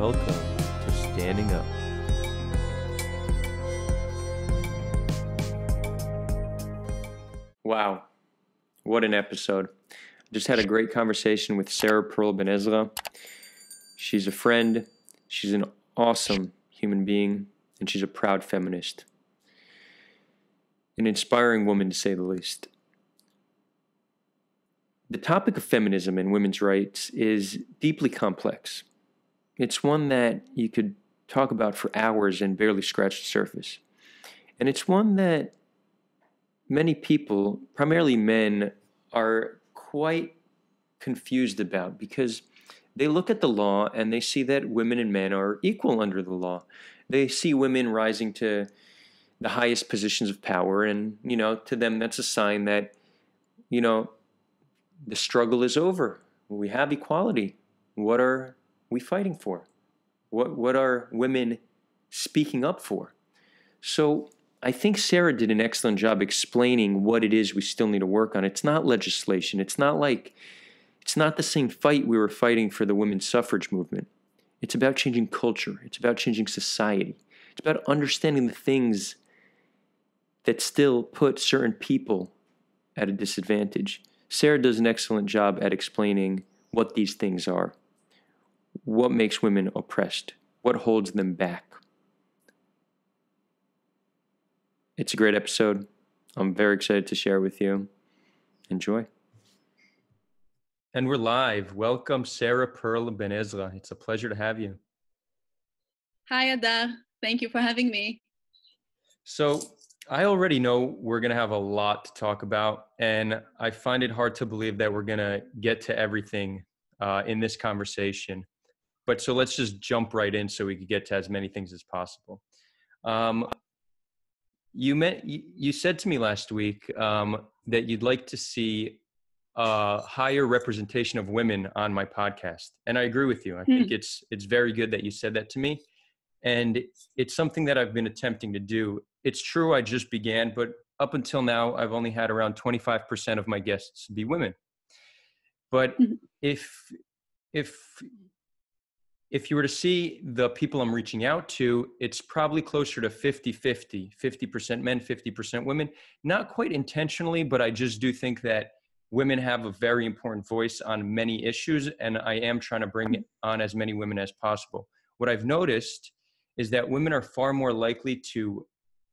Welcome to Standing Up. Wow, what an episode. Just had a great conversation with Perle Benazera. She's a friend, she's an awesome human being, and she's a proud feminist. An inspiring woman, to say the least. The topic of feminism and women's rights is deeply complex. It's one that you could talk about for hours and barely scratch the surface. And it's one that many people, primarily men, are quite confused about because they look at the law and they see that women and men are equal under the law. They see women rising to the highest positions of power, and, to them that's a sign that, the struggle is over. We have equality. What are we fighting for? What are women speaking up for? So I think Sarah did an excellent job explaining what it is we still need to work on. It's not legislation. It's not the same fight we were fighting for the women's suffrage movement. It's about changing culture. It's about changing society. It's about understanding the things that still put certain people at a disadvantage. Sarah does an excellent job at explaining what these things are, what makes women oppressed, what holds them back. It's a great episode. I'm very excited to share with you. Enjoy. And we're live. Welcome, Perle Benazera. It's a pleasure to have you. Hi, Adar. Thank you for having me. So I already know we're going to have a lot to talk about, and I find it hard to believe that we're going to get to everything in this conversation. But so let's just jump right in so we can get to as many things as possible. You said to me last week that you'd like to see higher representation of women on my podcast, and I agree with you. I think it's very good that you said that to me, and it's something that I've been attempting to do. It's true, I just began, but up until now, I've only had around 25% of my guests be women. But if you were to see the people I'm reaching out to, it's probably closer to 50-50, 50% men, 50% women. Not quite intentionally, but I just do think that women have a very important voice on many issues, and I am trying to bring on as many women as possible. What I've noticed is that women are far more likely to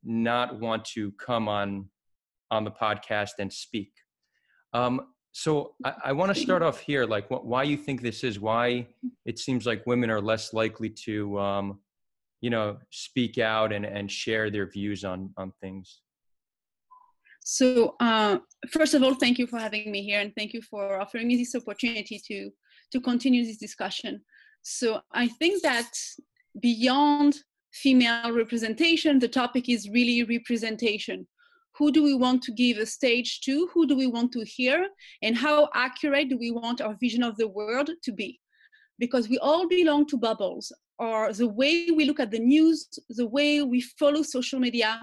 not want to come on the podcast and speak. So I want to start off here, like why you think this is, why it seems like women are less likely to, speak out and share their views on things. So first of all, thank you for having me here, and thank you for offering me this opportunity to continue this discussion. So I think that beyond female representation, the topic is really representation. Who do we want to give a stage to? Who do we want to hear? And how accurate do we want our vision of the world to be? Because we all belong to bubbles, or the way we look at the news, the way we follow social media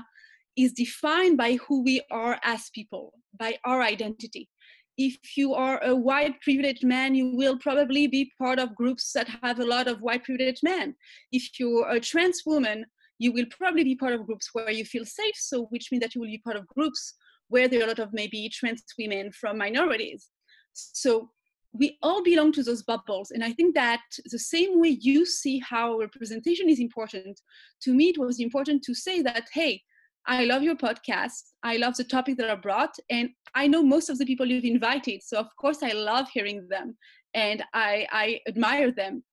is defined by who we are as people, by our identity. If you are a white privileged man, you will probably be part of groups that have a lot of white privileged men. If you're a trans woman, you will probably be part of groups where you feel safe, so which means that you will be part of groups where there are a lot of maybe trans women from minorities. So we all belong to those bubbles. And I think that the same way you see how representation is important, to me it was important to say that, hey, I love your podcast. I love the topic that are brought. And I know most of the people you've invited. So of course I love hearing them. And I admire them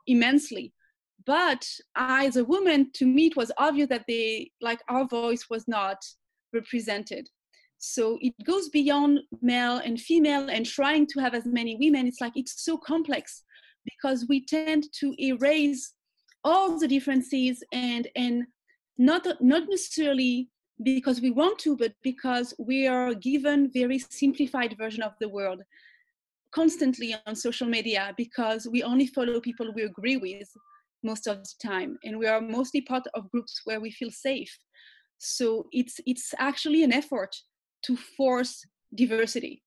immensely. But as a woman, to me, it was obvious that our voice was not represented. So it goes beyond male and female, and trying to have as many women, it's so complex because we tend to erase all the differences and not necessarily because we want to, but because we are given very simplified version of the world constantly on social media, because we only follow people we agree with most of the time, and we are mostly part of groups where we feel safe. So it's actually an effort to force diversity.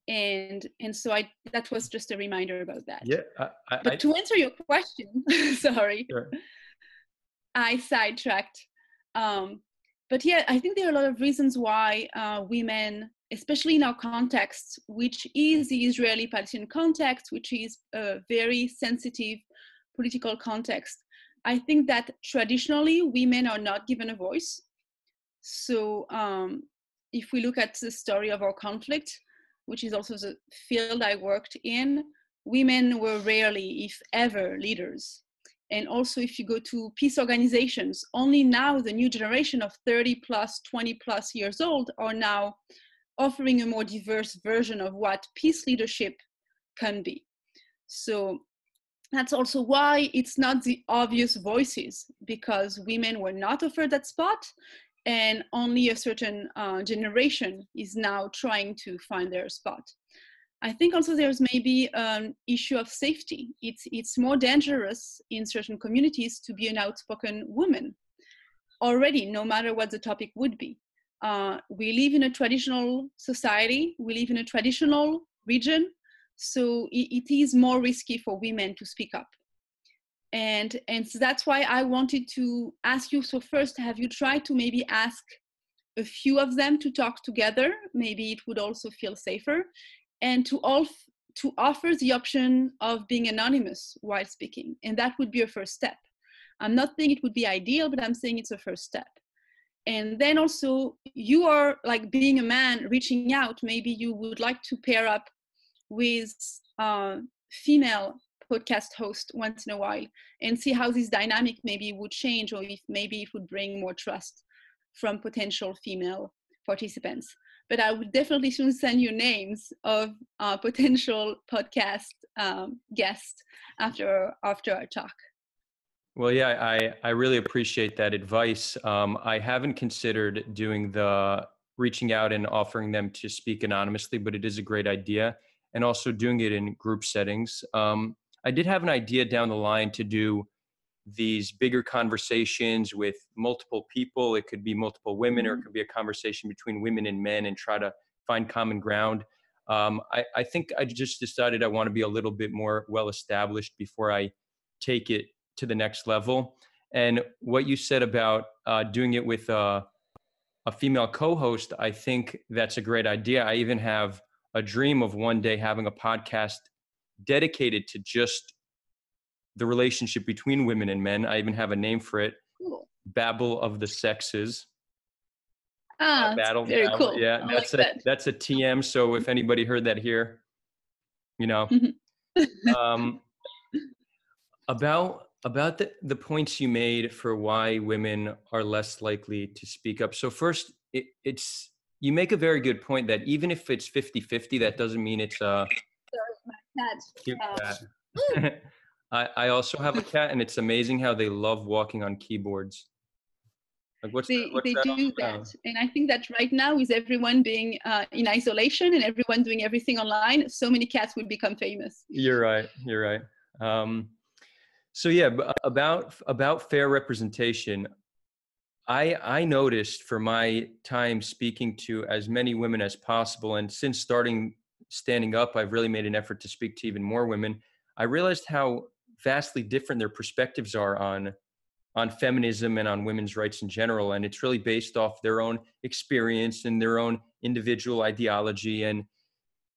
And so that was just a reminder about that. Yeah. But to answer your question, sorry, Sure. I sidetracked. But yeah, I think there are a lot of reasons why women, especially in our context, which is the Israeli-Palestinian context, which is a very sensitive political context, I think that traditionally women are not given a voice. So if we look at the story of our conflict, which is also the field I worked in, women were rarely, if ever, leaders. And also if you go to peace organizations, only now the new generation of 30 plus, 20 plus years old are now offering a more diverse version of what peace leadership can be. So that's also why it's not the obvious voices, because women were not offered that spot, and only a certain generation is now trying to find their spot. I think also there's maybe an issue of safety. It's more dangerous in certain communities to be an outspoken woman already, no matter what the topic would be. We live in a traditional society, we live in a traditional region, so it is more risky for women to speak up. And so that's why I wanted to ask you, so first, have you tried to maybe ask a few of them to talk together? Maybe it would also feel safer. And to offer the option of being anonymous while speaking. And that would be a first step. I'm not saying it would be ideal, but I'm saying it's a first step. And then also, you are like being a man reaching out, maybe you would like to pair up with female podcast host once in a while and see how this dynamic maybe would change, or if maybe it would bring more trust from potential female participants. But I would definitely soon send you names of potential podcast guests after our talk. Well, yeah, I really appreciate that advice. I haven't considered doing the reaching out and offering them to speak anonymously, but it is a great idea. And also doing it in group settings. I did have an idea down the line to do these bigger conversations with multiple people. It could be multiple women, or it could be a conversation between women and men, and try to find common ground. I think I just decided I want to be a little bit more well-established before I take it to the next level. And what you said about doing it with a female co-host, I think that's a great idea. I even have a dream of one day having a podcast dedicated to just the relationship between women and men. I even have a name for it. Cool. Babble of the Sexes. Very cool. Yeah, that's a TM. So if anybody heard that here, you know. About the points you made for why women are less likely to speak up. So first, it's you make a very good point that even if it's 50-50, that doesn't mean it's a cute cat. I also have a cat, and it's amazing how they love walking on keyboards. Like they do that. And I think that right now, with everyone being in isolation and everyone doing everything online, so many cats will become famous. You're right. So yeah, about fair representation, I noticed for my time speaking to as many women as possible, and since standing up, I've really made an effort to speak to even more women. I realized how vastly different their perspectives are on feminism and on women's rights in general. And it's really based off their own experience and their own individual ideology. And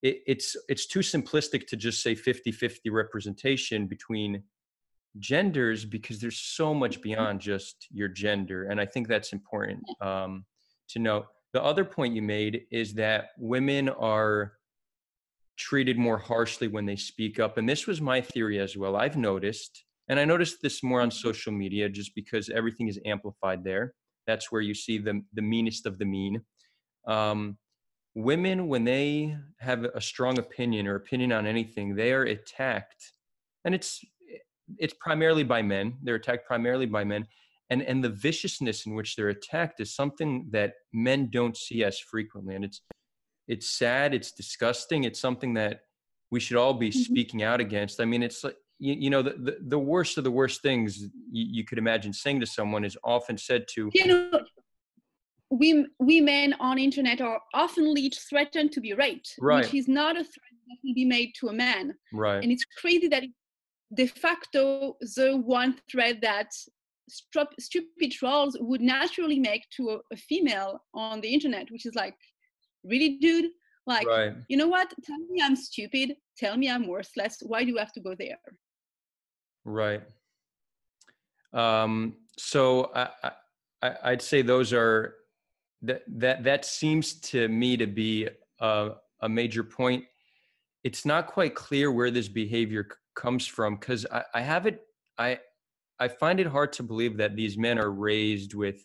it's too simplistic to just say 50-50 representation between genders, because there's so much beyond just your gender. And I think that's important to note. The other point you made is that women are treated more harshly when they speak up. And this was my theory as well. I've noticed, and I noticed this more on social media, just because everything is amplified there. That's where you see the meanest of the mean. Women, when they have a strong opinion or opinion on anything, they are attacked. And it's primarily by men. They're attacked primarily by men. And the viciousness in which they're attacked is something that men don't see as frequently. And it's sad, it's disgusting. It's something that we should all be speaking out against. I mean, it's like, you know, the worst of the worst things you could imagine saying to someone is often said to women on internet are often threatened to be raped, Right. which is not a threat that will be made to a man. Right. And it's crazy that de facto the one threat that stupid trolls would naturally make to a female on the internet, which is like, really, dude? Like, Right. you know what? Tell me I'm stupid. Tell me I'm worthless. Why do you have to go there? Right. So I'd say those are that seems to me to be a major point. It's not quite clear where this behavior comes from, because I find it hard to believe that these men are raised with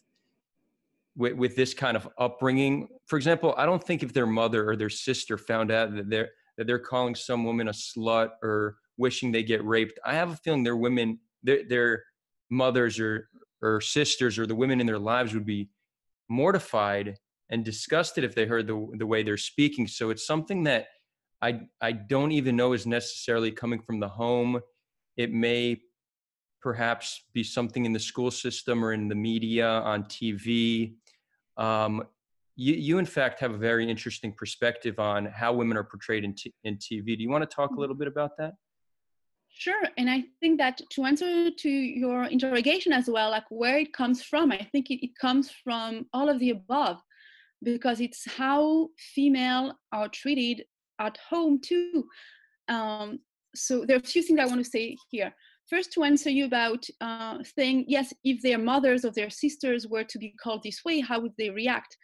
this kind of upbringing. For example, I don't think if their mother or their sister found out that they're calling some woman a slut or wishing they get raped, I have a feeling their women, their mothers or sisters or the women in their lives would be mortified and disgusted if they heard the way they're speaking. So it's something that I don't even know is necessarily coming from the home. It may perhaps be something in the school system or in the media, on TV. You in fact have a very interesting perspective on how women are portrayed in TV. Do you want to talk a little bit about that? Sure. And I think that to answer to your interrogation as well, like where it comes from, I think it comes from all of the above, because it's how female are treated at home too. So there are a few things I want to say here. First, to answer you about saying, yes, if their mothers or their sisters were to be called this way, how would they react?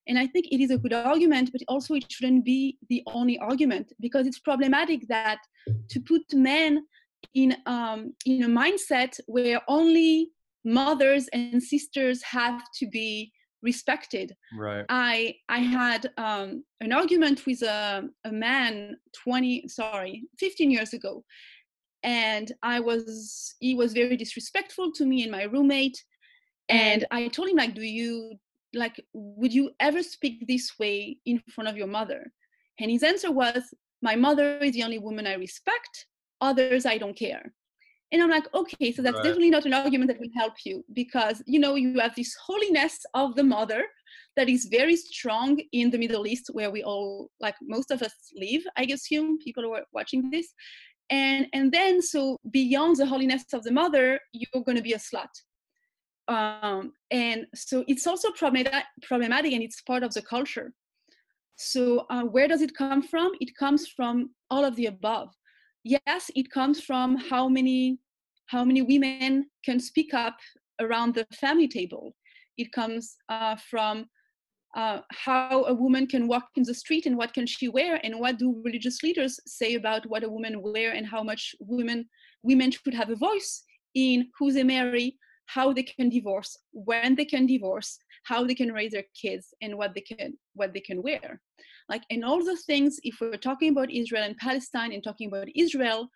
And I think it is a good argument, but also it shouldn't be the only argument, because it's problematic that to put men in a mindset where only mothers and sisters have to be respected. Right. I had an argument with a man 15 years ago, and he was very disrespectful to me and my roommate. And I told him, like, would you ever speak this way in front of your mother? And his answer was, my mother is the only woman I respect. Others, I don't care. And I'm like, okay, so that's Right. definitely not an argument that will help you, because, you have this holiness of the mother that is very strong in the Middle East, where we all, like most of us live, I assume, people who are watching this. And then, so beyond the holiness of the mother, you're going to be a slut. And so it's also problematic, and it's part of the culture. So where does it come from? It comes from all of the above. Yes, it comes from how many women can speak up around the family table. It comes from how a woman can walk in the street and what can she wear, and what do religious leaders say about what a woman wear, and how much women should have a voice in who they marry, how they can divorce, when they can divorce, how they can raise their kids, and what they can wear. Like, and all the things, if we're talking about Israel and Palestine and talking about Israel,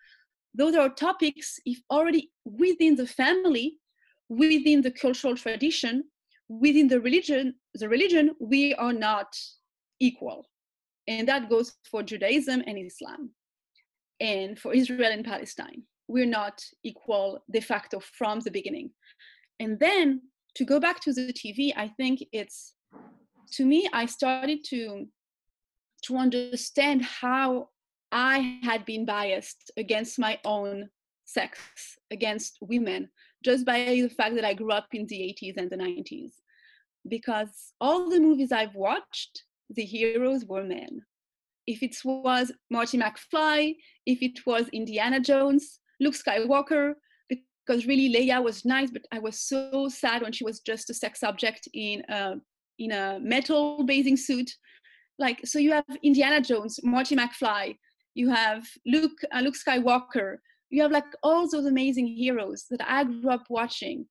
those are topics if already within the family, within the cultural tradition, within the religion, we are not equal. And that goes for Judaism and Islam. And for Israel and Palestine, we're not equal de facto from the beginning. And then to go back to the TV, I think to me, I started to understand how I had been biased against my own sex, against women, just by the fact that I grew up in the 80s and the 90s. Because all the movies I've watched, the heroes were men. If it was Marty McFly, if it was Indiana Jones, Luke Skywalker, because really Leia was nice, but I was so sad when she was just a sex object in a metal bathing suit. Like, so you have Indiana Jones, Marty McFly, you have Luke Skywalker, you have like all those amazing heroes that I grew up watching,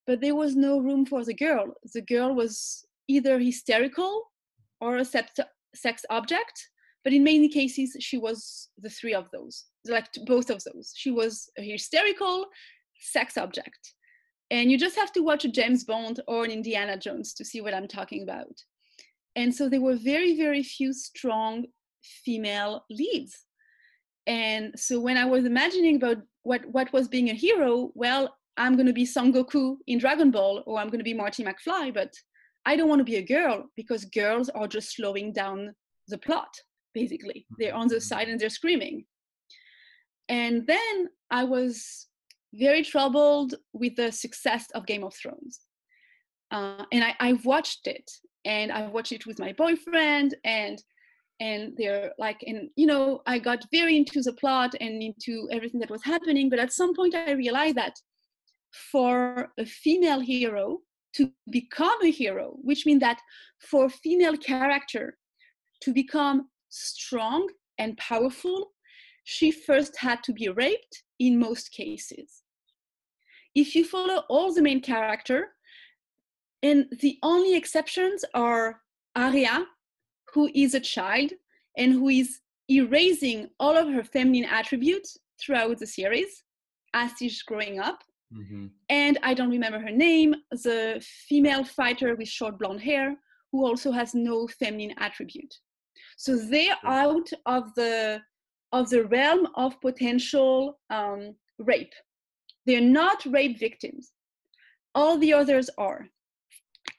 but there was no room for the girl. The girl was either hysterical or a sex object, but in many cases, she was the three of those, like both of those. She was a hysterical sex object. And you just have to watch a James Bond or an Indiana Jones to see what I'm talking about. And so there were very, very few strong female leads. And so when I was imagining about what was being a hero, well, I'm going to be Son Goku in Dragon Ball, or I'm going to be Marty McFly, but I don't want to be a girl because girls are just slowing down the plot, basically. They're on the side and they're screaming. And then I was very troubled with the success of Game of Thrones. And I've watched it, and I watched it with my boyfriend, and they're like, and you know, I got very into the plot and into everything that was happening. But at some point I realized that for a female hero to become a hero, which means that for a female character to become strong and powerful, she first had to be raped in most cases. If you follow all the main character, and the only exceptions are Arya, who is a child and who is erasing all of her feminine attributes throughout the series as she's growing up. Mm-hmm. And I don't remember her name, the female fighter with short blonde hair, who also has no feminine attribute. So they're out of the realm of potential rape. They're not rape victims. All the others are.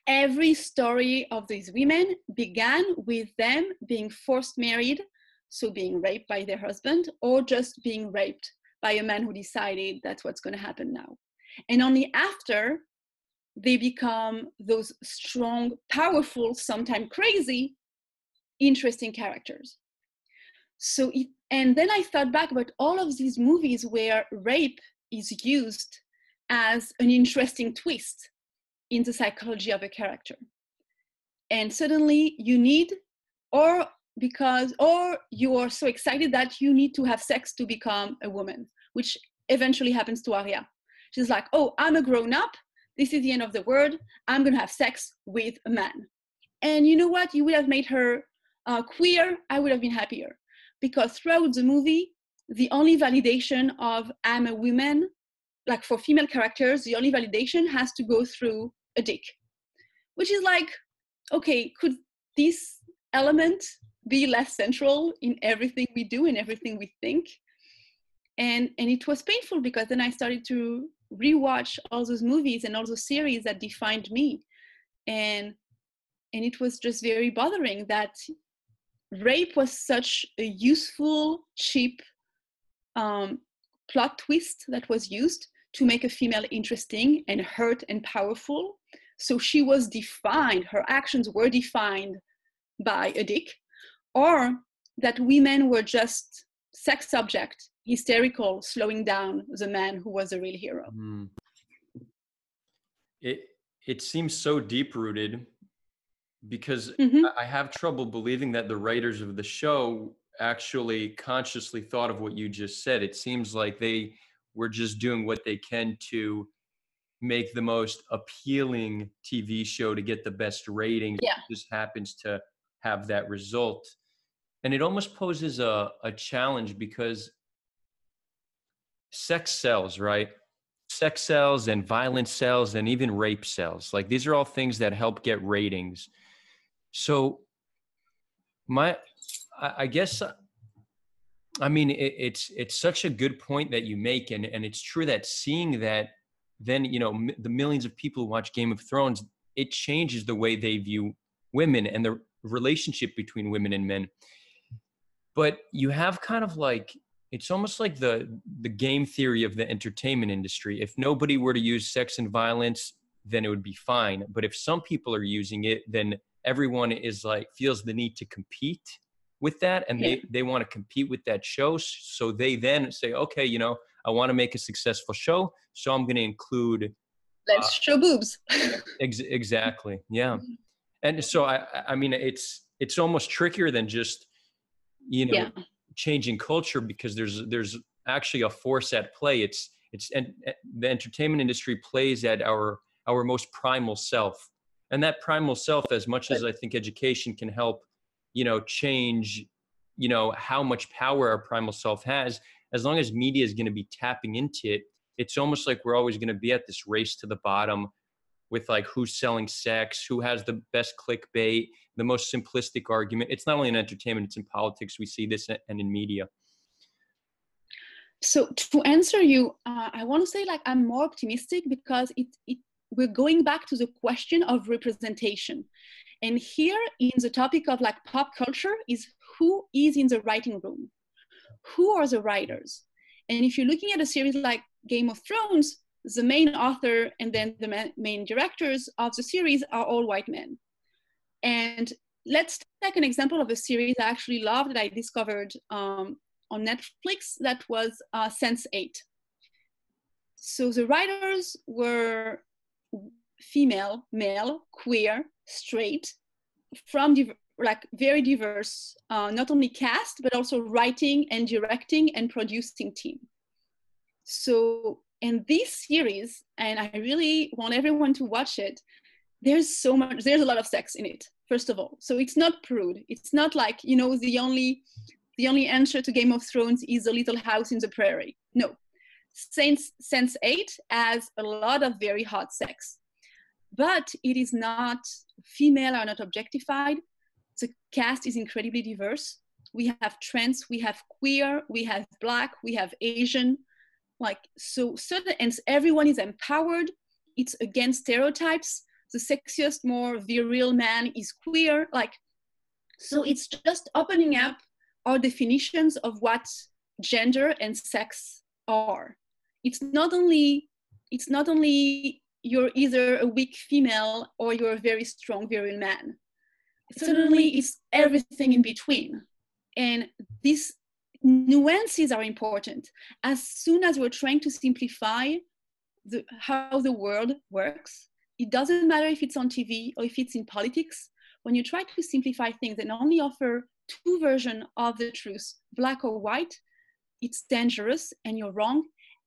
Every story of these women began with them being forced married, so being raped by their husband, or just being raped by a man who decided that's what's going to happen now. And only after they become those strong, powerful, sometimes crazy, interesting characters. So, and then I thought back about all of these movies where rape is used as an interesting twist in the psychology of a character. And suddenly you need, or you are so excited that you need to have sex to become a woman, which eventually happens to Arya. She's like, oh, I'm a grown-up, this is the end of the world, I'm gonna have sex with a man. And you know what, you would have made her queer, I would have been happier. Because throughout the movie, the only validation of I'm a woman, like for female characters, the only validation has to go through a dick, which is like, okay, could this element be less central in everything we do and everything we think? And it was painful because then I started to rewatch all those movies and all those series that defined me. And it was just very bothering that rape was such a useful, cheap plot twist that was used to make a female interesting and hurt and powerful. So she was defined, her actions were defined by a dick, or that women were just sex object, hysterical, slowing down the man who was the real hero. Mm. It seems so deep-rooted because I have trouble believing that the writers of the show actually consciously thought of what you just said. It seems like they were just doing what they can to make the most appealing TV show to get the best ratings. Yeah. It just happens to have that result. And it almost poses a challenge because sex sells, right? Sex sells and violence sells and even rape sells. Like these are all things that help get ratings. So I guess, I mean, it's such a good point that you make. And it's true that seeing that, then, you know, the millions of people who watch Game of Thrones, it changes the way they view women and the relationship between women and men. But you have kind of like, it's almost like the game theory of the entertainment industry. If nobody were to use sex and violence, then it would be fine. But if some people are using it, then everyone is like, feels the need to compete with that. And they want to compete with that show. So they then say, okay, you know, I want to make a successful show. So I'm going to include. Let's show boobs. Exactly. Yeah. And so, I mean, it's almost trickier than just, you know, changing culture, because there's actually a force at play. And the entertainment industry plays at our most primal self, and that primal self, as much as I think education can help, you know, change, you know, how much power our primal self has, as long as media is going to be tapping into it, it's almost like we're always going to be at this race to the bottom with like who's selling sex, who has the best clickbait, the most simplistic argument. It's not only in entertainment, it's in politics. We see this and in media. So to answer you, I want to say like I'm more optimistic because we're going back to the question of representation. And here in the topic of like pop culture is who is in the writing room? Who are the writers? And if you're looking at a series like Game of Thrones, the main author and then the main directors of the series are all white men. And let's take an example of a series I actually loved that I discovered on Netflix that was Sense8. So the writers were female, male, queer, straight, from like very diverse, not only cast, but also writing and directing and producing team. So in this series, and I really want everyone to watch it, there's a lot of sex in it, first of all. So it's not prude. It's not like, you know, the only answer to Game of Thrones is a little house in the prairie. No. Sense8 has a lot of very hot sex, but it is not, female are not objectified. The cast is incredibly diverse. We have trans, we have queer, we have Black, we have Asian, like, so certain, and everyone is empowered. It's against stereotypes. The sexiest, more virile man is queer. Like, so it's just opening up our definitions of what gender and sex are. It's not only you're either a weak female or you're a very strong, virile man. Suddenly it's everything in between. And these nuances are important. As soon as we're trying to simplify how the world works, it doesn't matter if it's on TV or if it's in politics. When you try to simplify things and only offer two versions of the truth, Black or white, it's dangerous and you're wrong.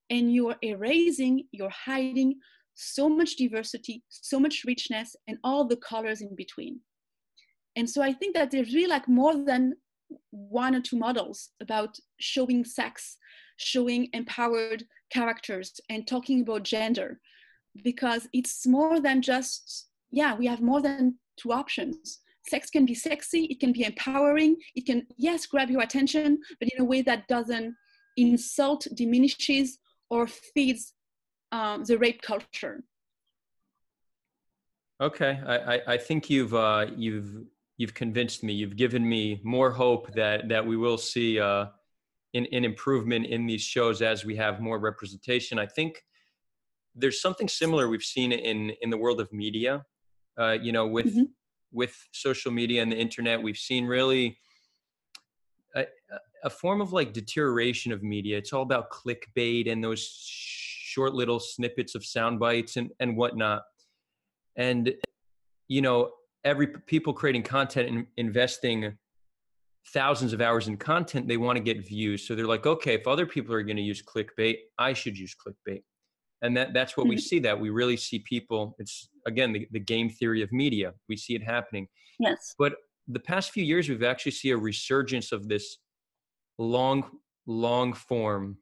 And you're erasing, you're hiding so much diversity, so much richness, and all the colors in between. And so I think that there's really like more than one or two models about showing sex, showing empowered characters, and talking about gender, because it's more than just, we have more than two options. Sex can be sexy, it can be empowering, it can, yes, grab your attention, but in a way that doesn't insult, diminishes, or feeds the rape culture. Okay, I think you've convinced me. You've given me more hope that we will see an improvement in these shows as we have more representation. I think there's something similar we've seen in the world of media. You know, with social media and the internet, we've seen really a form of like deterioration of media. It's all about clickbait and those short little snippets of sound bites and whatnot. And, you know, people creating content and investing thousands of hours in content, they want to get views. So they're like, okay, if other people are going to use clickbait, I should use clickbait. And that's what we see, that we really see people. It's, again, the game theory of media. We see it happening. Yes. But the past few years, we've actually seen a resurgence of this long form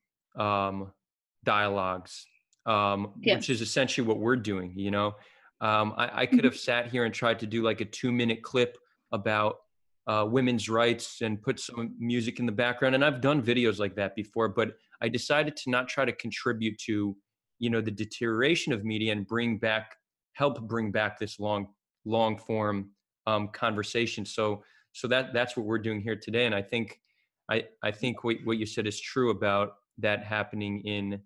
dialogues, which is essentially what we're doing. You know, I could have sat here and tried to do like a 2-minute clip about women's rights and put some music in the background. And I've done videos like that before, but I decided to not try to contribute to, you know, the deterioration of media and help bring back this long form conversation. So that's what we're doing here today. And I think what you said is true about that happening in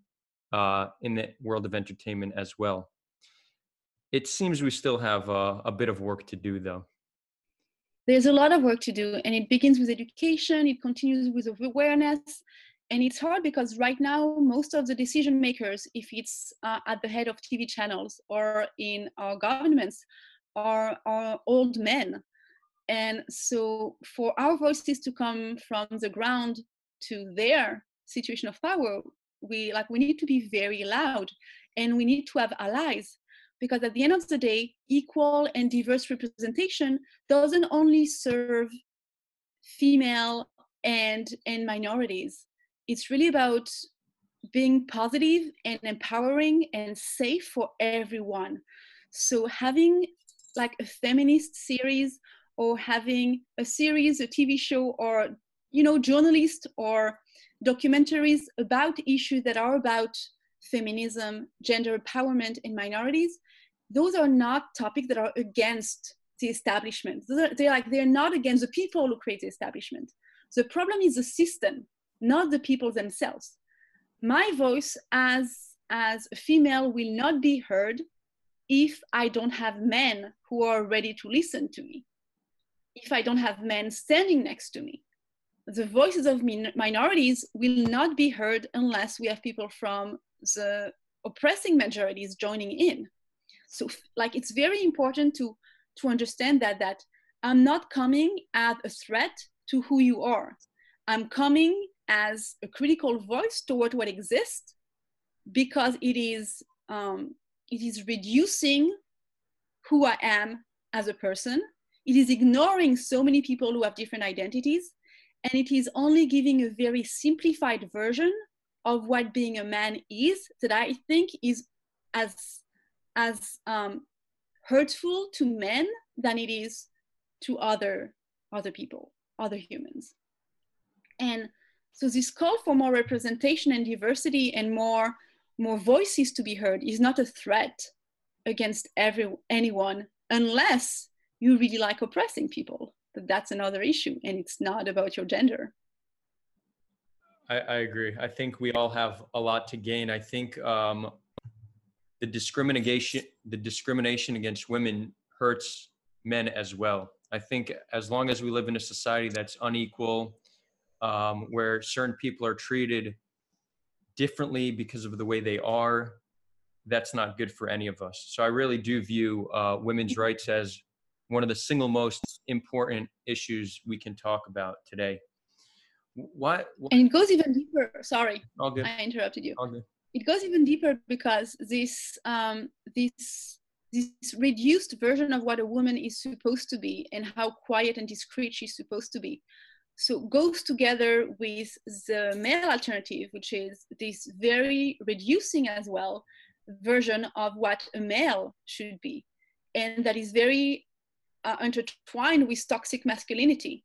the world of entertainment as well. It seems we still have a bit of work to do, though. There's a lot of work to do, and it begins with education. It continues with awareness, and it's hard because right now most of the decision makers, if it's at the head of TV channels or in our governments, are old men. And so for our voices to come from the ground to their situation of power, we need to be very loud, and we need to have allies, because at the end of the day, equal and diverse representation doesn't only serve female and minorities. It's really about being positive and empowering and safe for everyone. So having like a feminist series, or having a series, a TV show, or, you know, journalists or documentaries about issues that are about feminism, gender empowerment, and minorities, those are not topics that are against the establishment. They're not against the people who create the establishment. The problem is the system, not the people themselves. My voice as a female will not be heard if I don't have men who are ready to listen to me, if I don't have men standing next to me. The voices of minorities will not be heard unless we have people from the oppressing majorities joining in. So like, it's very important to understand that I'm not coming as a threat to who you are. I'm coming as a critical voice toward what exists, because it is reducing who I am as a person. It is ignoring so many people who have different identities, and it is only giving a very simplified version of what being a man is, that I think is as hurtful to men than it is to other people, other humans. And so this call for more representation and diversity and more voices to be heard is not a threat against anyone, unless you really like oppressing people. But that's another issue, and it's not about your gender. I agree. I think we all have a lot to gain. I think the discrimination against women hurts men as well. I think as long as we live in a society that's unequal, where certain people are treated differently because of the way they are, that's not good for any of us. So I really do view women's rights as one of the single most important issues we can talk about today. What? And it goes even deeper. Sorry, All good. I interrupted you. All good. It goes even deeper because this reduced version of what a woman is supposed to be and how quiet and discreet she's supposed to be, so goes together with the male alternative, which is this very reducing as well version of what a male should be, and that is very intertwined with toxic masculinity.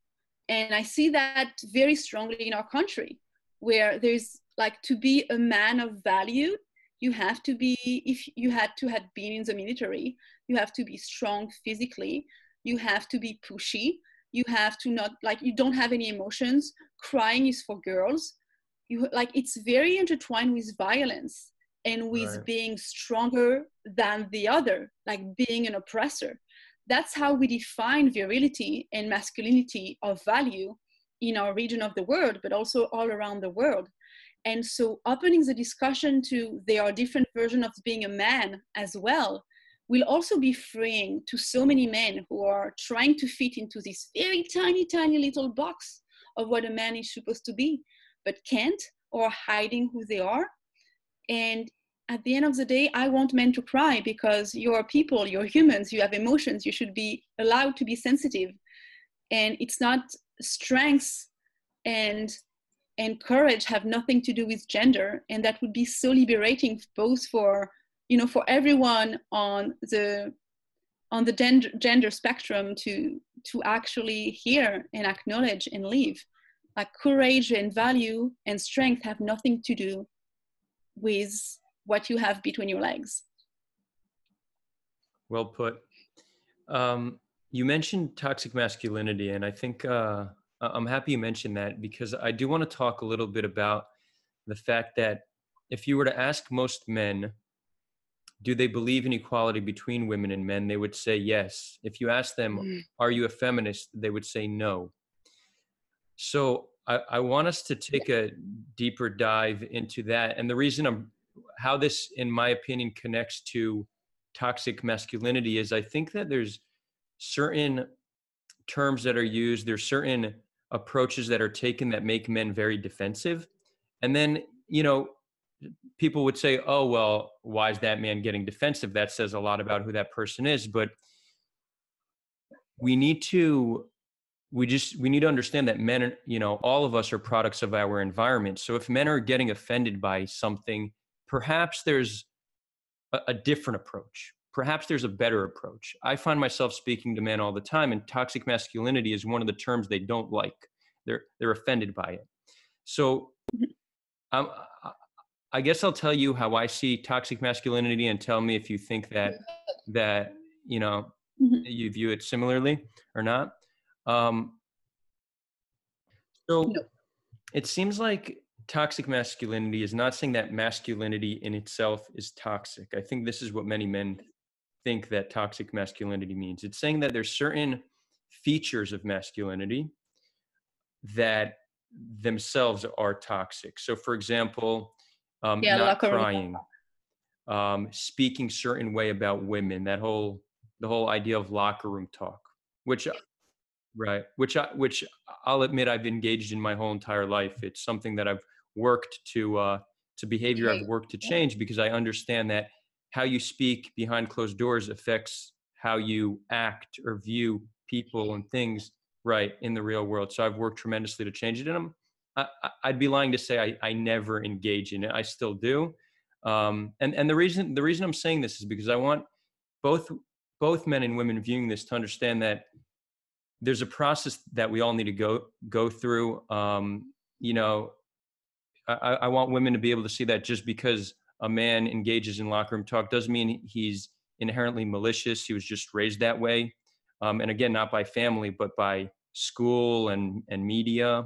And I see that very strongly in our country, where there's like, to be a man of value, you have to be, if you had been in the military, you have to be strong physically, you have to be pushy, you have to not, like, you don't have any emotions, crying is for girls. You, like, it's very intertwined with violence and with being stronger than the other, like being an oppressor. That's how we define virility and masculinity of value in our region of the world, but also all around the world. And so opening the discussion to there are different versions of being a man as well will also be freeing to so many men who are trying to fit into this very tiny, tiny little box of what a man is supposed to be, but can't, or hiding who they are. And at the end of the day, I want men to cry, because you're people, you're humans, you have emotions, you should be allowed to be sensitive. And it's not strength and courage have nothing to do with gender. And that would be so liberating, both for, you know, for everyone on the gender spectrum to actually hear and acknowledge and live. Like, courage and value and strength have nothing to do with what you have between your legs. Well put. You mentioned toxic masculinity, and I think I'm happy you mentioned that, because I do want to talk a little bit about the fact that if you were to ask most men, do they believe in equality between women and men, they would say yes. If you ask them, are you a feminist, they would say no. So I want us to take a deeper dive into that. And the reason how this, in my opinion, connects to toxic masculinity is I think that there's certain terms that are used, there's certain approaches that are taken that make men very defensive. And then, you know, people would say, oh, well, why is that man getting defensive? That says a lot about who that person is. But we need to understand that men, you know, all of us are products of our environment. So if men are getting offended by something, perhaps there's a different approach. Perhaps there's a better approach. I find myself speaking to men all the time, and toxic masculinity is one of the terms they don't like. They're offended by it. So I guess I'll tell you how I see toxic masculinity, and tell me if you think that that, you view it similarly or not. Um, so No. it seems like toxic masculinity is not saying that masculinity in itself is toxic. I think this is what many men think that toxic masculinity means. It's saying that there's certain features of masculinity that themselves are toxic. So, for example, Yeah, not locker room. crying, speaking certain way about women, the whole idea of locker room talk, which right, which I'll admit I've engaged in my whole entire life. It's something that I've worked to behavior I've Hey, worked to yeah. change because I understand that how you speak behind closed doors affects how you act or view people and things right in the real world. So I've worked tremendously to change it, and I'd be lying to say I never engage in it. I still do, and the reason I'm saying this is because I want both both men and women viewing this to understand that there's a process that we all need to go through. I want women to be able to see that just because a man engages in locker room talk doesn't mean he's inherently malicious. He was just raised that way, and again, not by family, but by school and media.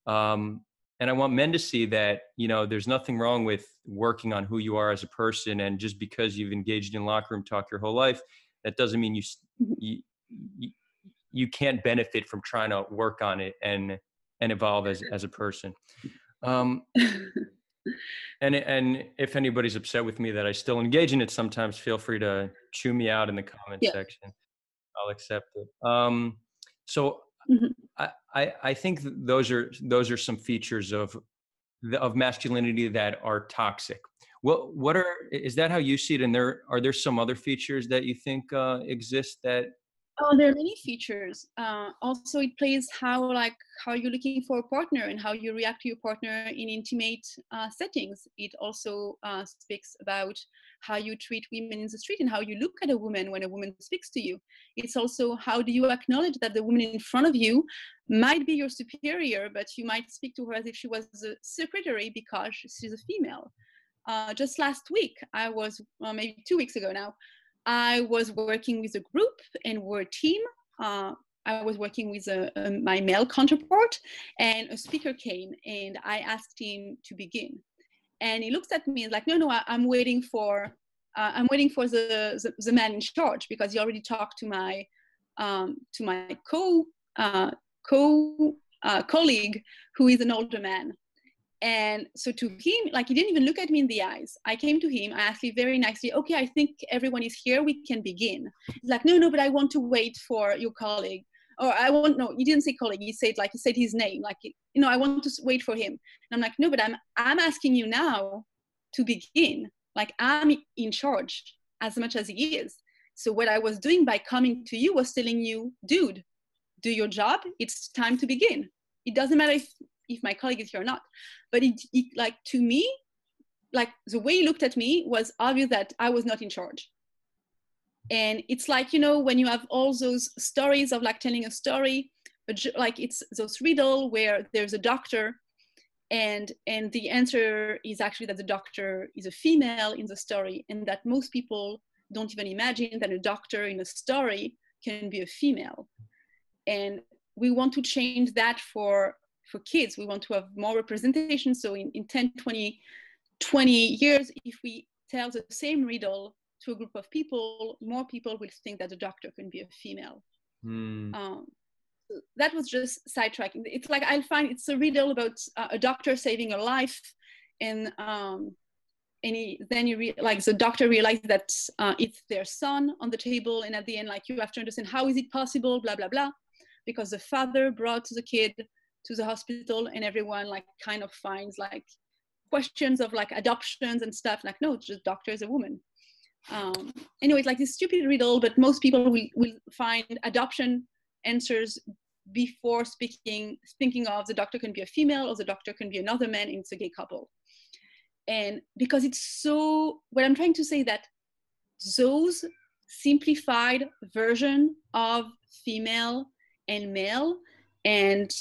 Um, and I want men to see that there's nothing wrong with working on who you are as a person, and just because you've engaged in locker room talk your whole life, that doesn't mean you you, you can't benefit from trying to work on it and evolve as a person. Um, and if anybody's upset with me that I still engage in it sometimes, feel free to chew me out in the comment Yeah. section. I'll accept it. So Mhm. I think those are some features of masculinity that are toxic. Is that how you see it? And are there some other features that you think exist that? Oh, there are many features. Also, it plays how you're looking for a partner and how you react to your partner in intimate settings. It also speaks about how you treat women in the street and how you look at a woman when a woman speaks to you. It's also how do you acknowledge that the woman in front of you might be your superior, but you might speak to her as if she was a secretary because she's a female. Just last week, I was, maybe 2 weeks ago now, I was working with a group and we're a team. I was working with my male counterpart, and a speaker came and I asked him to begin. And he looks at me and like, no, I'm waiting for the man in charge, because he already talked to my colleague, who is an older man. And so to him, like, he didn't even look at me in the eyes. I came to him, I asked him very nicely, okay, I think everyone is here, we can begin. He's like, no, but I want to wait for your colleague. Or no, he didn't say colleague, he said his name, like, I want to wait for him. And I'm like, no, but I'm asking you now to begin. Like, I'm in charge as much as he is. So what I was doing by coming to you was telling you, dude, do your job, it's time to begin. It doesn't matter if my colleague is here or not. But it like, to me, like, the way he looked at me was obvious that I was not in charge. And it's like, when you have all those stories of like telling a story, but like, it's those riddle where there's a doctor and the answer is actually that the doctor is a female in the story, and that most people don't even imagine that a doctor in a story can be a female. And we want to change that for kids. We want to have more representation. So in 10, 20 years, if we tell the same riddle to a group of people, more people will think that the doctor can be a female. That was just sidetracking. It's like, I find it's a riddle about a doctor saving a life, and like, the doctor realized that it's their son on the table, and at the end, like, you have to understand how is it possible, blah blah blah, because the father brought the kid to the hospital, and everyone like kind of finds like questions of like adoptions and stuff. Like, no, just doctor is a woman. Anyway, it's like this stupid riddle, but most people will find adoption answers before thinking of the doctor can be a female or the doctor can be another man, and it's a gay couple. And because it's so, what I'm trying to say that those simplified version of female and male and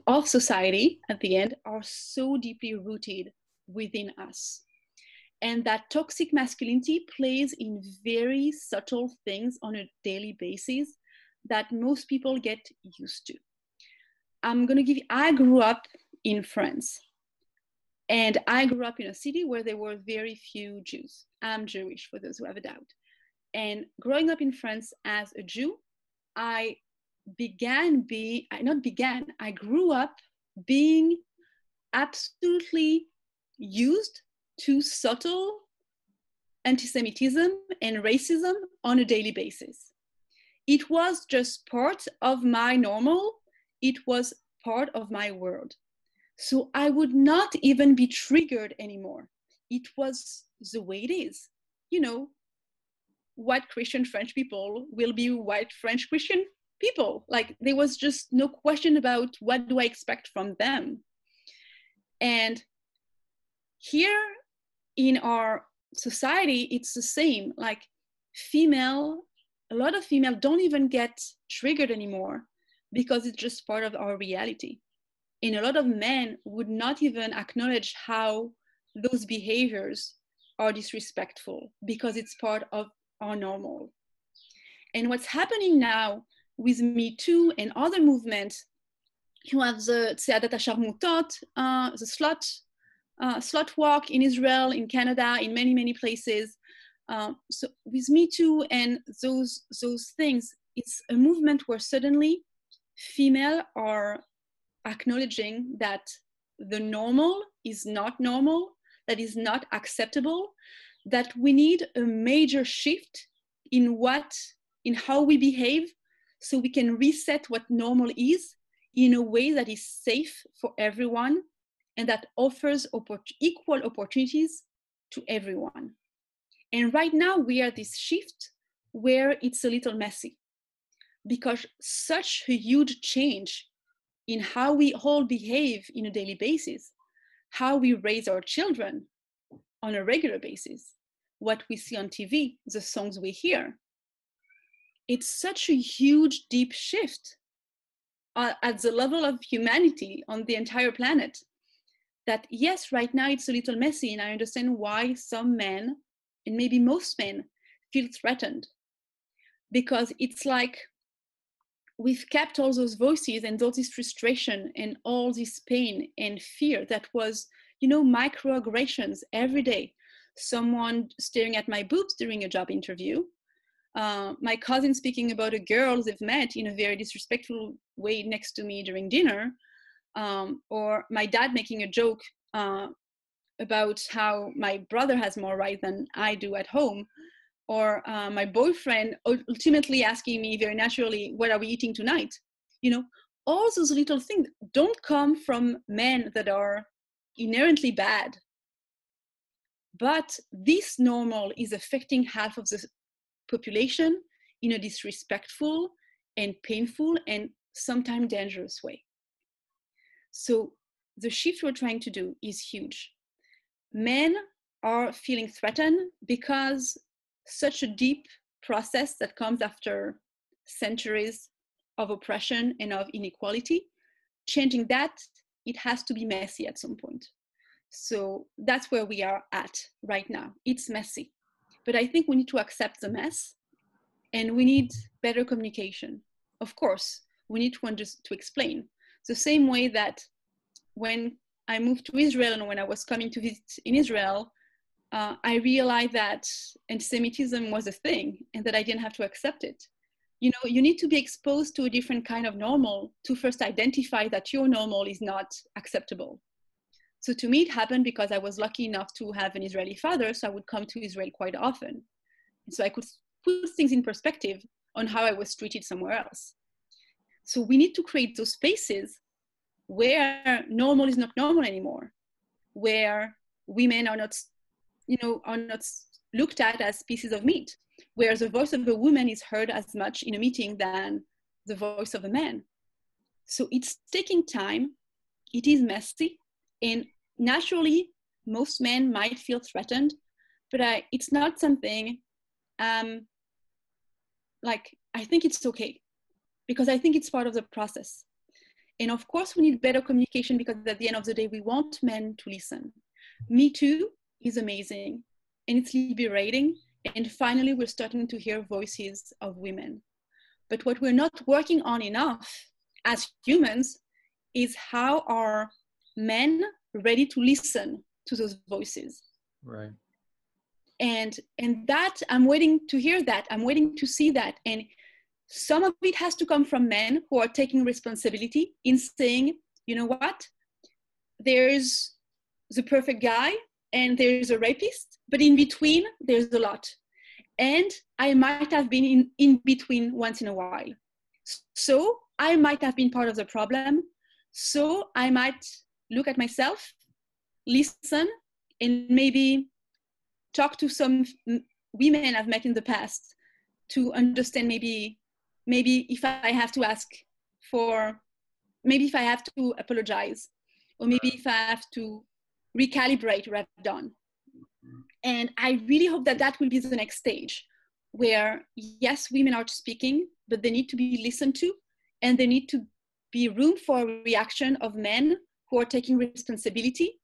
of society at the end are so deeply rooted within us. and that toxic masculinity plays in very subtle things on a daily basis that most people get used to. I grew up in France, and I grew up in a city where there were very few Jews. I'm Jewish, for those who have a doubt. And growing up in France as a Jew, I grew up being absolutely used to subtle anti-Semitism and racism on a daily basis. It was just part of my normal. It was part of my world. So I would not even be triggered anymore. It was the way it is. You know, white Christian French people will be white French Christian people. Like, there was just no question about what do I expect from them. And here in our society, it's the same. Like, a lot of female don't even get triggered anymore because it's just part of our reality. And a lot of men would not even acknowledge how those behaviors are disrespectful because it's part of our normal. And what's happening now with Me Too and other movements, you have the Tseadat HaSharmutot, the slut walk in Israel, in Canada, in many, many places. So with Me Too and those things, it's a movement where suddenly female are acknowledging that the normal is not normal, that is not acceptable, that we need a major shift in how we behave so we can reset what normal is in a way that is safe for everyone and that offers equal opportunities to everyone. And right now we are at this shift where it's a little messy because such a huge change in how we all behave in a daily basis, how we raise our children on a regular basis, what we see on TV, the songs we hear. It's such a huge, deep shift at the level of humanity on the entire planet that, yes, right now it's a little messy, and I understand why some men, and maybe most men, feel threatened. Because it's like we've kept all those voices and all this frustration and all this pain and fear that was, microaggressions every day. Someone staring at my boobs during a job interview, my cousin speaking about a girl they've met in a very disrespectful way next to me during dinner, or my dad making a joke about how my brother has more right than I do at home, or my boyfriend ultimately asking me very naturally, what are we eating tonight? All those little things don't come from men that are inherently bad. But this normal is affecting half of the population in a disrespectful and painful and sometimes dangerous way. So the shift we're trying to do is huge. Men are feeling threatened because such a deep process that comes after centuries of oppression and of inequality, changing that, it has to be messy at some point. So that's where we are at right now. It's messy. But I think we need to accept the mess, and we need better communication. Of course, we need to explain. The same way that when I moved to Israel and when I was coming to visit in Israel, I realized that anti-Semitism was a thing and that I didn't have to accept it. You need to be exposed to a different kind of normal to first identify that your normal is not acceptable. So to me, it happened because I was lucky enough to have an Israeli father, so I would come to Israel quite often. And so I could put things in perspective on how I was treated somewhere else. So we need to create those spaces where normal is not normal anymore, where women are not looked at as pieces of meat, where the voice of a woman is heard as much in a meeting than the voice of a man. So it's taking time, it is messy, and naturally, most men might feel threatened, but it's not something, I think it's okay, because I think it's part of the process. And of course, we need better communication because at the end of the day, we want men to listen. Me Too is amazing. and it's liberating. And finally, we're starting to hear voices of women. But what we're not working on enough as humans is how are men ready to listen to those voices. Right. And that, I'm waiting to hear that. I'm waiting to see that. And some of it has to come from men who are taking responsibility in saying, you know what, there's the perfect guy and there's a rapist, but in between, there's a lot. And I might have been in between once in a while. So I might have been part of the problem. So I might look at myself, listen, and maybe talk to some women I've met in the past to understand maybe if I have to ask for, maybe if I have to apologize, or maybe if I have to recalibrate what I've done. And I really hope that that will be the next stage where, yes, women are speaking, but they need to be listened to, and there need to be room for reaction of men who are taking responsibility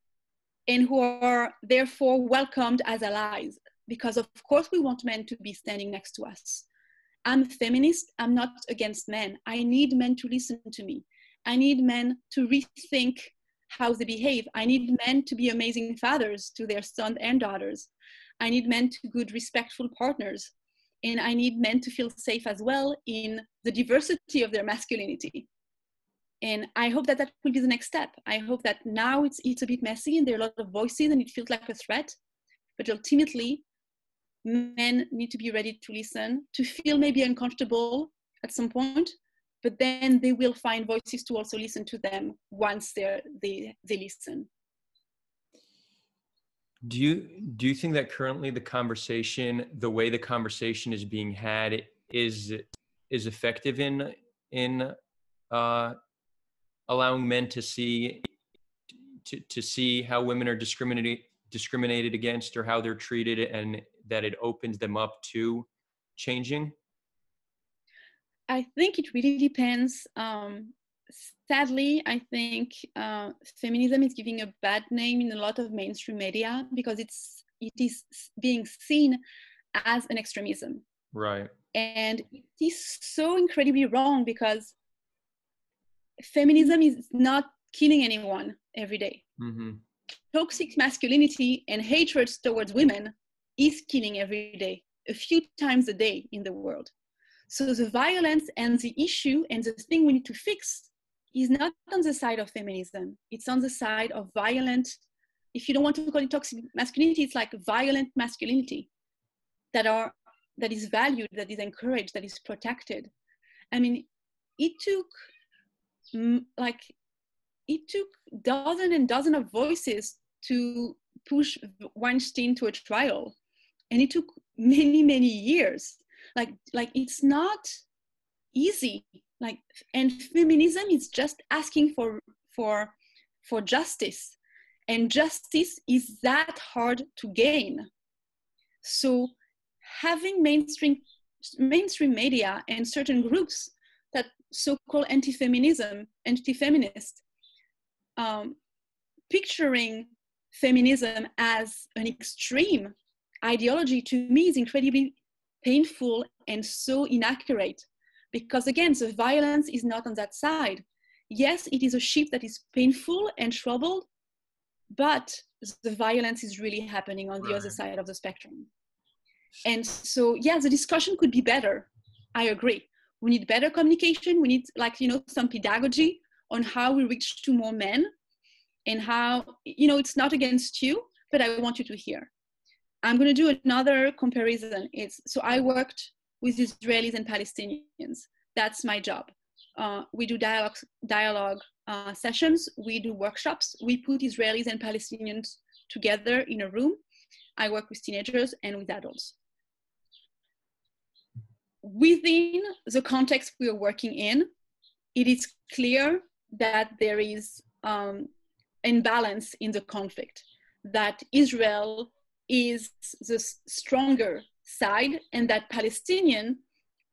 and who are therefore welcomed as allies. Because of course we want men to be standing next to us. I'm a feminist, I'm not against men. I need men to listen to me. I need men to rethink how they behave. I need men to be amazing fathers to their sons and daughters. I need men to be good, respectful partners. And I need men to feel safe as well in the diversity of their masculinity. And I hope that that will be the next step. I hope that now it's a bit messy and there are a lot of voices and it feels like a threat. But ultimately, men need to be ready to listen, to feel maybe uncomfortable at some point, but then they will find voices to also listen to them once they listen. Do you think that currently the way the conversation is being had is effective in allowing men to see how women are discriminated against or how they're treated, and that it opens them up to changing? I think it really depends. Sadly, I think feminism is giving a bad name in a lot of mainstream media because it is being seen as an extremism. Right. And it is so incredibly wrong because feminism is not killing anyone every day. Mm-hmm. Toxic masculinity and hatred towards women is killing every day, a few times a day in the world. So the violence and the issue and the thing we need to fix is not on the side of feminism. It's on the side of violent, if you don't want to call it toxic masculinity, it's like violent masculinity that is valued, that is encouraged, that is protected. I mean, it took dozens and dozens of voices to push Weinstein to a trial. And it took many, many years. Like it's not easy. And feminism is just asking for justice. And justice is that hard to gain. So having mainstream media and certain groups that so-called anti-feminist, picturing feminism as an extreme ideology, to me is incredibly painful and so inaccurate, because again, the violence is not on that side. Yes, it is a ship that is painful and troubled, but the violence is really happening on the other side of the spectrum. And so, yeah, the discussion could be better. I agree. We need better communication. We need, some pedagogy on how we reach to more men, and how, it's not against you, but I want you to hear. I'm going to do another comparison. So I worked with Israelis and Palestinians. That's my job. We do dialogue sessions. We do workshops. We put Israelis and Palestinians together in a room. I work with teenagers and with adults. Within the context we are working in, it is clear that there is imbalance in the conflict, that Israel is the stronger side and that Palestinians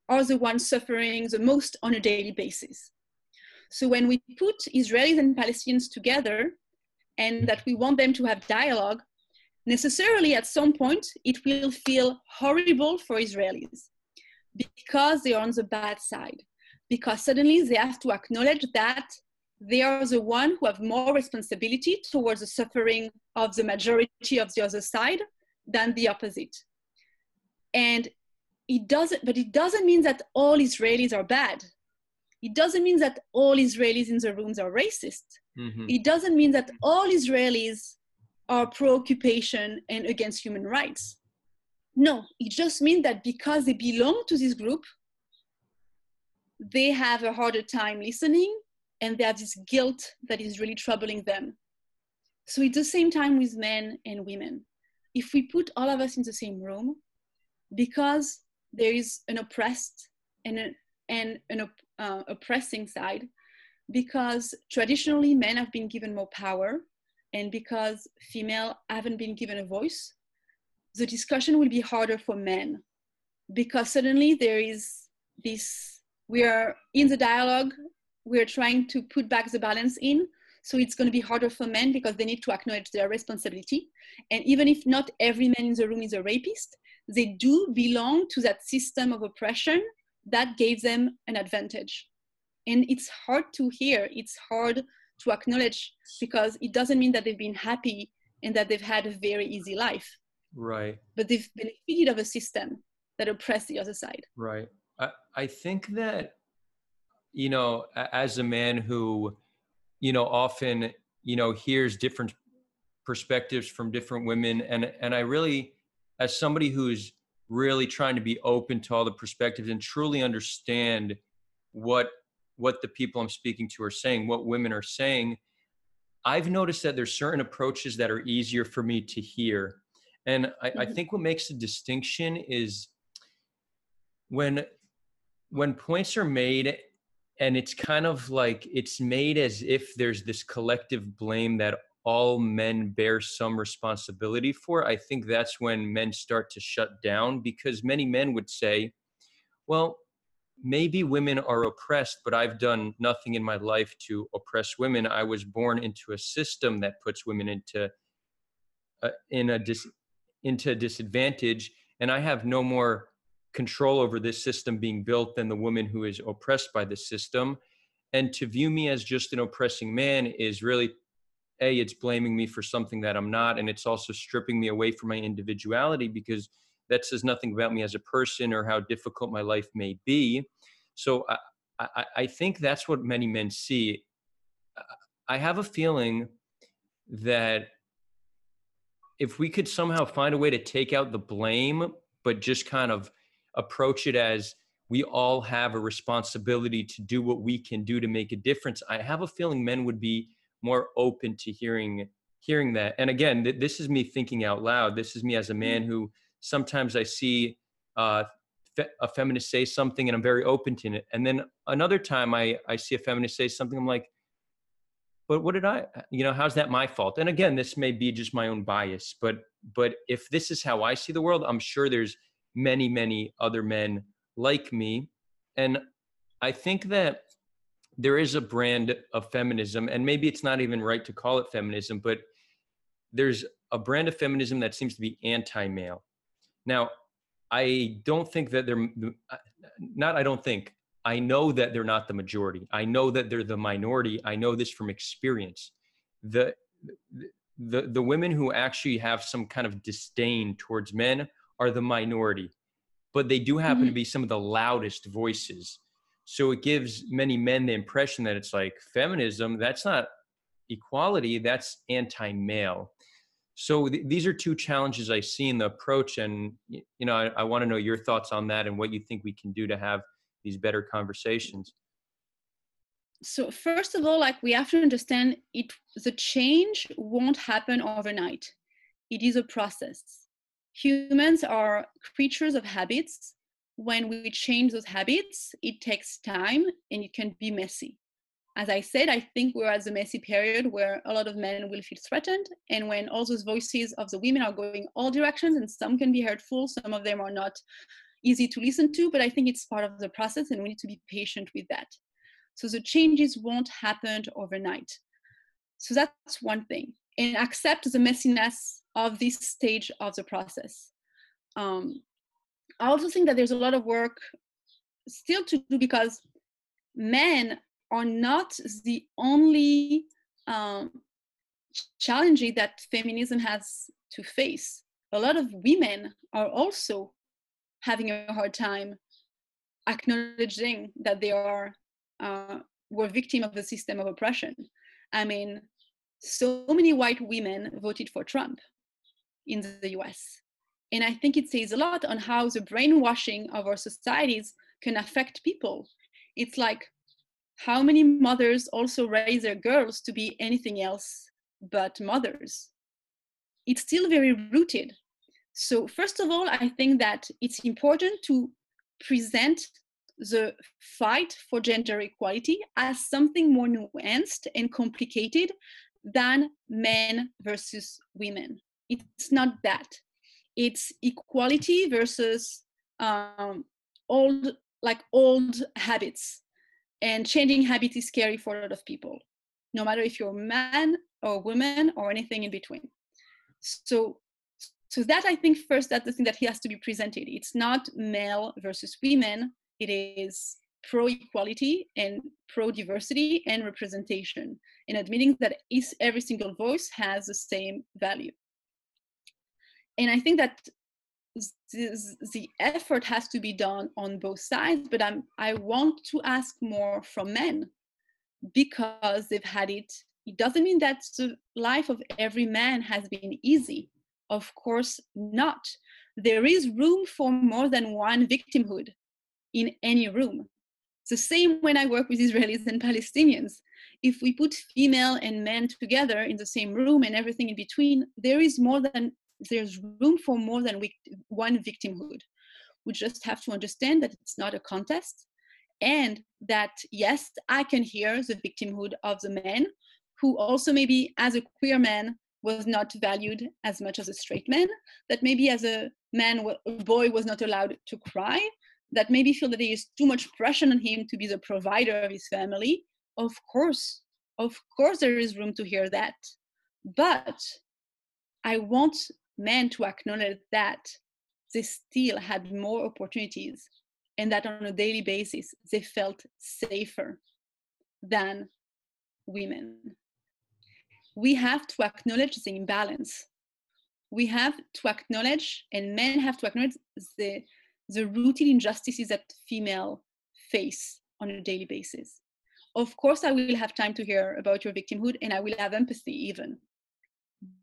are the ones suffering the most on a daily basis. So when we put Israelis and Palestinians together and that we want them to have dialogue, necessarily at some point it will feel horrible for Israelis because they are on the bad side, because suddenly they have to acknowledge that they are the one who have more responsibility towards the suffering of the majority of the other side than the opposite. And it doesn't mean that all Israelis are bad. It doesn't mean that all Israelis in the rooms are racist. Mm-hmm. It doesn't mean that all Israelis are pro-occupation and against human rights. No, it just means that because they belong to this group, they have a harder time listening and they have this guilt that is really troubling them. So it's the same time with men and women. If we put all of us in the same room, because there is an oppressed and an oppressing side, because traditionally men have been given more power, and because female haven't been given a voice, the discussion will be harder for men, because suddenly there is this, we are in the dialogue, we're trying to put back the balance in, so it's going to be harder for men because they need to acknowledge their responsibility. And even if not every man in the room is a rapist, they do belong to that system of oppression that gave them an advantage. And it's hard to hear, it's hard to acknowledge, because it doesn't mean that they've been happy and that they've had a very easy life. Right. But they've benefited of a system that oppressed the other side. Right. I think that, you know, as a man who, you know, often, you know, hears different perspectives from different women, and I really, as somebody who's really trying to be open to all the perspectives and truly understand what the people I'm speaking to are saying, what women are saying, I've noticed that there's certain approaches that are easier for me to hear. And I think what makes the distinction is when points are made and it's kind of like it's made as if there's this collective blame that all men bear some responsibility for. I think that's when men start to shut down, because many men would say, well, maybe women are oppressed, but I've done nothing in my life to oppress women. I was born into a system that puts women into a disadvantage, and I have no more control over this system being built than the woman who is oppressed by the system. And to view me as just an oppressing man is really, it's blaming me for something that I'm not, and it's also stripping me away from my individuality, because that says nothing about me as a person or how difficult my life may be. So I think that's what many men see. I have a feeling that if we could somehow find a way to take out the blame, but just kind of approach it as we all have a responsibility to do what we can do to make a difference, I have a feeling men would be more open to hearing that. And again, this is me thinking out loud. This is me as a man who sometimes I see a feminist say something and I'm very open to it. And then another time I see a feminist say something, I'm like, but what did how's that my fault? And again, this may be just my own bias, but if this is how I see the world, I'm sure there's many, many other men like me. And I think that there is a brand of feminism, and maybe it's not even right to call it feminism, but there's a brand of feminism that seems to be anti-male. Now, I don't think that I know that they're not the majority. I know that they're the minority. I know this from experience. The women who actually have some kind of disdain towards men are the minority, but they do happen to be some of the loudest voices. So it gives many men the impression that it's like feminism, that's not equality, that's anti-male. So these are two challenges I see in the approach. And, I want to know your thoughts on that and what you think we can do to have these better conversations. So first of all, we have to understand the change won't happen overnight. It is a process. Humans are creatures of habits. When we change those habits, it takes time and it can be messy. As I said, I think we're at the messy period where a lot of men will feel threatened, and when all those voices of the women are going all directions, and some can be hurtful, some of them are not easy to listen to, but I think it's part of the process and we need to be patient with that. So the changes won't happen overnight. So that's one thing. And accept the messiness of this stage of the process. I also think that there's a lot of work still to do, because men are not the only challenge that feminism has to face. A lot of women are also having a hard time acknowledging that they were victim of a system of oppression. I mean, so many white women voted for Trump in the US. And I think it says a lot on how the brainwashing of our societies can affect people. It's like, how many mothers also raise their girls to be anything else but mothers? It's still very rooted. So first of all, I think that it's important to present the fight for gender equality as something more nuanced and complicated than men versus women. It's not that. It's equality versus old habits. And changing habits is scary for a lot of people, no matter if you're a man or woman or anything in between. So that, I think, first, that's the thing that has to be presented. It's not male versus women. It is pro-equality and pro-diversity and representation, and admitting that every single voice has the same value. And I think that the effort has to be done on both sides, but I want to ask more from men, because they've had it. It doesn't mean that the life of every man has been easy. Of course not. There is room for more than one victimhood in any room. It's the same when I work with Israelis and Palestinians. If we put female and men together in the same room and everything in between, there's room for more than one victimhood. We just have to understand that it's not a contest, and that, yes, I can hear the victimhood of the men who also maybe as a queer man was not valued as much as a straight man, that maybe as a boy was not allowed to cry, that maybe feel that there is too much pressure on him to be the provider of his family. Of course there is room to hear that. But I want men to acknowledge that they still had more opportunities, and that on a daily basis they felt safer than women. We have to acknowledge the imbalance. We have to acknowledge, and men have to acknowledge, the rooted injustices that females face on a daily basis. Of course, I will have time to hear about your victimhood, and I will have empathy even.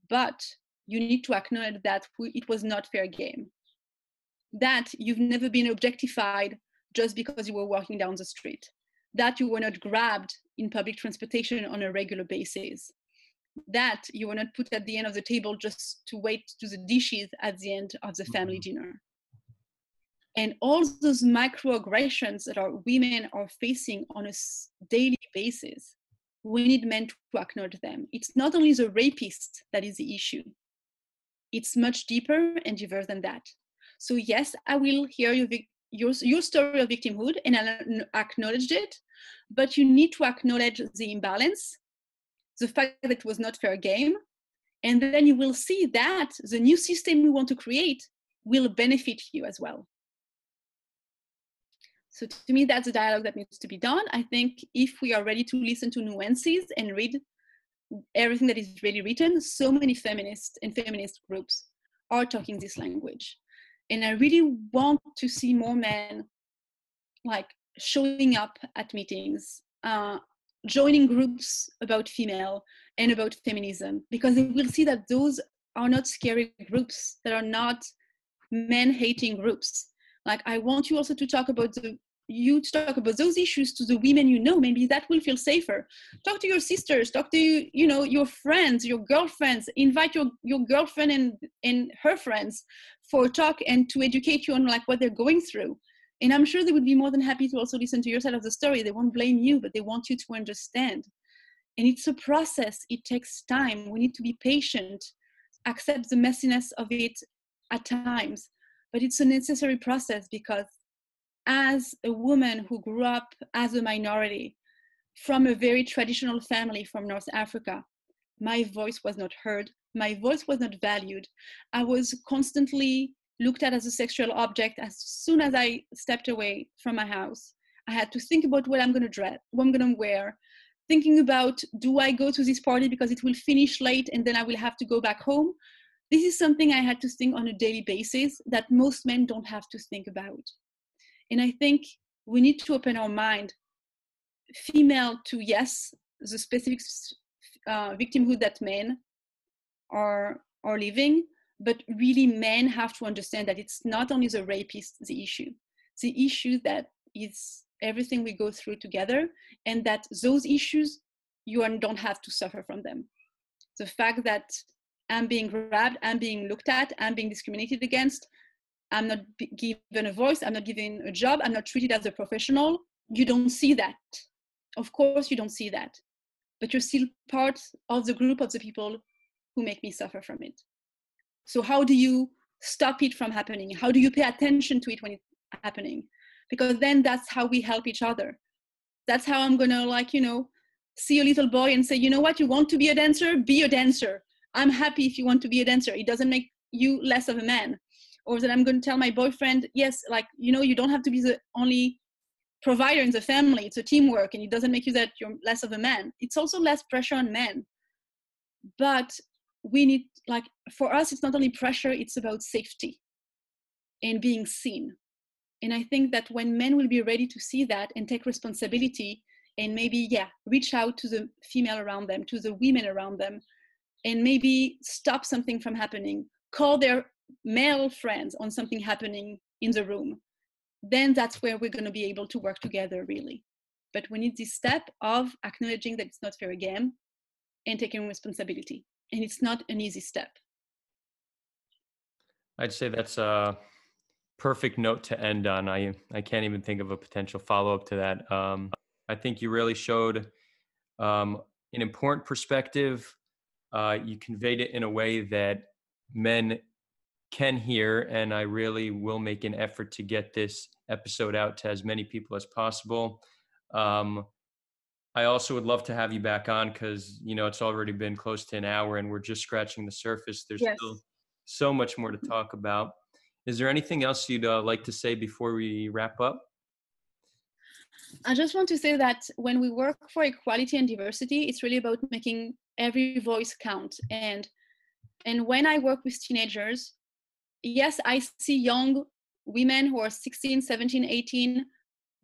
But you need to acknowledge that it was not fair game. That you've never been objectified just because you were walking down the street. That you were not grabbed in public transportation on a regular basis. That you were not put at the end of the table just to wait to the dishes at the end of the family dinner. And all those microaggressions that our women are facing on a daily basis, we need men to acknowledge them. It's not only the rapist that is the issue. It's much deeper and diverse than that. So yes, I will hear your story of victimhood, and I'll acknowledge it, but you need to acknowledge the imbalance, the fact that it was not fair game, and then you will see that the new system we want to create will benefit you as well. So to me, that's a dialogue that needs to be done. I think if we are ready to listen to nuances and read everything that is really written, so many feminists and feminist groups are talking this language. And I really want to see more men like showing up at meetings, joining groups about female and about feminism, because they will see that those are not scary groups, that are not men-hating groups. Like, I want you also to talk about those issues to the women you know. Maybe that will feel safer. Talk to your sisters, talk to your friends, your girlfriends. Invite your girlfriend and her friends for a talk and to educate you on like what they're going through. And I'm sure they would be more than happy to also listen to your side of the story. They won't blame you, but they want you to understand. And it's a process. It takes time. We need to be patient, accept the messiness of it at times. But it's a necessary process, because as a woman who grew up as a minority from a very traditional family from North Africa, my voice was not heard My voice was not valued. I was constantly looked at as a sexual object as soon as I stepped away from my house. I had to think about what I'm going to dress, what I'm going to wear, thinking about, do I go to this party because it will finish late and then I will have to go back home? This is something I had to think on a daily basis that most men don't have to think about. And I think we need to open our mind, female to, yes, the specific victimhood that men are living, but really men have to understand that it's not only the rapist the issue that is everything we go through together, and that those issues, you don't have to suffer from them. The fact that I'm being grabbed, I'm being looked at, I'm being discriminated against, I'm not given a voice, I'm not given a job, I'm not treated as a professional, you don't see that. Of course you don't see that, but you're still part of the group of the people who make me suffer from it. So how do you stop it from happening? How do you pay attention to it when it's happening? Because then that's how we help each other. That's how I'm gonna, like, see a little boy and say, you know what, you want to be a dancer? Be a dancer. I'm happy if you want to be a dancer. It doesn't make you less of a man. Or that I'm gonna tell my boyfriend, yes, like, you don't have to be the only provider in the family. It's a teamwork, and it doesn't make you that you're less of a man. It's also less pressure on men. But we need, like, for us, it's not only pressure, it's about safety and being seen. And I think that when men will be ready to see that and take responsibility and maybe, reach out to the female around them, to the women around them, and maybe stop something from happening, call their male friends on something happening in the room, then that's where we're going to be able to work together, really. But we need this step of acknowledging that it's not fair game and taking responsibility. And it's not an easy step. I'd say that's a perfect note to end on. I can't even think of a potential follow-up to that. I think you really showed an important perspective. You conveyed it in a way that men can hear, and I really will make an effort to get this episode out to as many people as possible. I also would love to have you back on because, it's already been close to an hour and we're just scratching the surface. There's still so much more to talk about. Is there anything else you'd like to say before we wrap up? I just want to say that when we work for equality and diversity, it's really about making every voice count. And when I work with teenagers, yes, I see young women who are 16, 17, 18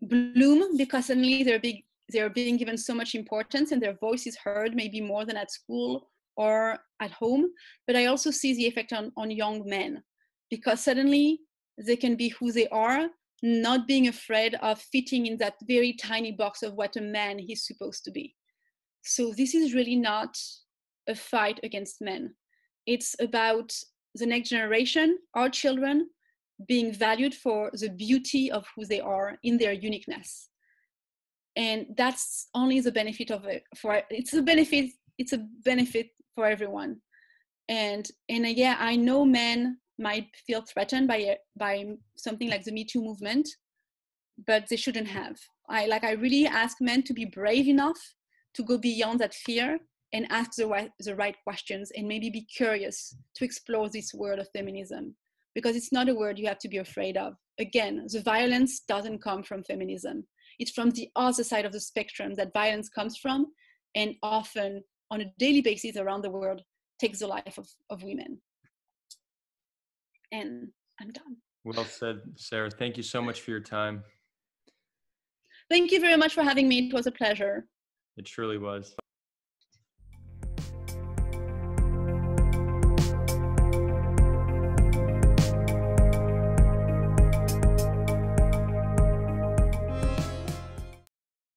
bloom because suddenly they're being given so much importance and their voice is heard, maybe more than at school or at home. But I also see the effect on young men, because suddenly they can be who they are, not being afraid of fitting in that very tiny box of what a man is supposed to be. So this is really not a fight against men. It's about the next generation, our children, being valued for the beauty of who they are in their uniqueness. And that's only the benefit of it. It's a benefit for everyone. And I know men might feel threatened by something like the Me Too movement, but they shouldn't have. I really ask men to be brave enough to go beyond that fear and ask the right questions, and maybe be curious to explore this world of feminism, because it's not a word you have to be afraid of. Again, the violence doesn't come from feminism. It's from the other side of the spectrum that violence comes from, and often on a daily basis around the world takes the life of women. And I'm done. Well said, Sarah. Thank you so much for your time. Thank you very much for having me. It was a pleasure. It truly was.